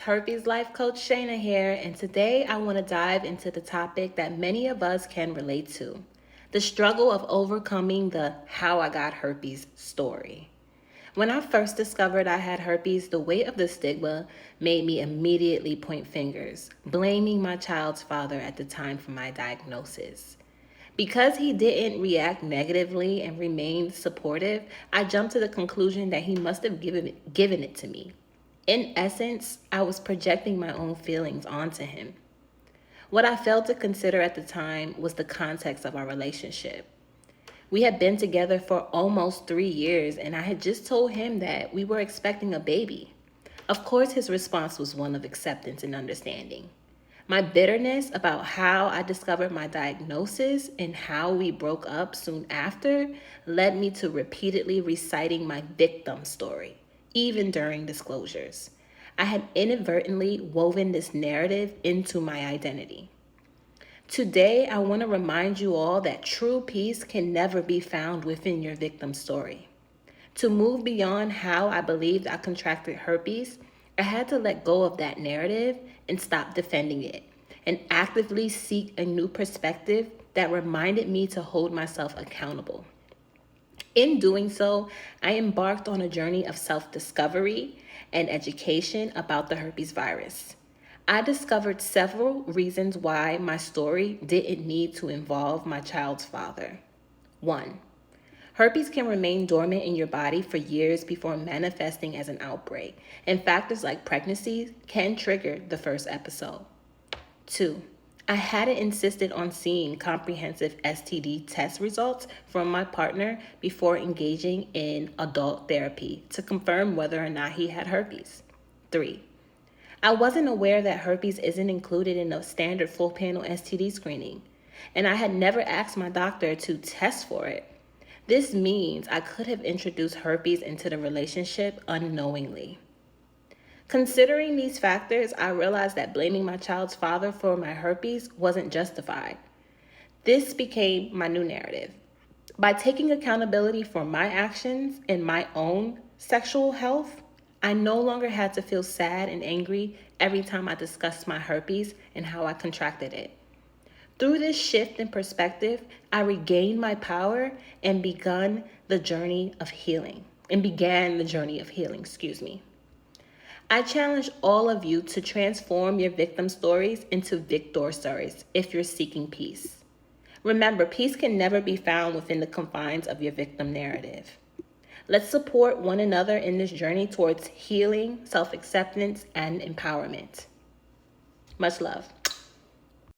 Herpes Life Coach Shana here, and today I want to dive into the topic that many of us can relate to, the struggle of overcoming the how I got herpes story. When I first discovered I had herpes, the weight of the stigma made me immediately point fingers, blaming my child's father at the time for my diagnosis. Because he didn't react negatively and remained supportive, I jumped to the conclusion that he must have given it to me. In essence, I was projecting my own feelings onto him. What I failed to consider at the time was the context of our relationship. We had been together for almost 3 years, and I had just told him that we were expecting a baby. Of course, his response was one of acceptance and understanding. My bitterness about how I discovered my diagnosis and how we broke up soon after led me to repeatedly reciting my victim story, even during disclosures. I had inadvertently woven this narrative into my identity. Today, I want to remind you all that true peace can never be found within your victim story. To move beyond how I believed I contracted herpes, I had to let go of that narrative and stop defending it, and actively seek a new perspective that reminded me to hold myself accountable. In doing so, I embarked on a journey of self-discovery and education about the herpes virus. I discovered several reasons why my story didn't need to involve my child's father. 1. Herpes can remain dormant in your body for years before manifesting as an outbreak, and factors like pregnancy can trigger the first episode. 2. I hadn't insisted on seeing comprehensive STD test results from my partner before engaging in adult therapy to confirm whether or not he had herpes. 3. I wasn't aware that herpes isn't included in a standard full panel STD screening, and I had never asked my doctor to test for it. This means I could have introduced herpes into the relationship unknowingly. Considering these factors, I realized that blaming my child's father for my herpes wasn't justified. This became my new narrative. By taking accountability for my actions and my own sexual health, I no longer had to feel sad and angry every time I discussed my herpes and how I contracted it. Through this shift in perspective, I regained my power and began the journey of healing. I challenge all of you to transform your victim stories into victor stories if you're seeking peace. Remember, peace can never be found within the confines of your victim narrative. Let's support one another in this journey towards healing, self-acceptance, and empowerment. Much love.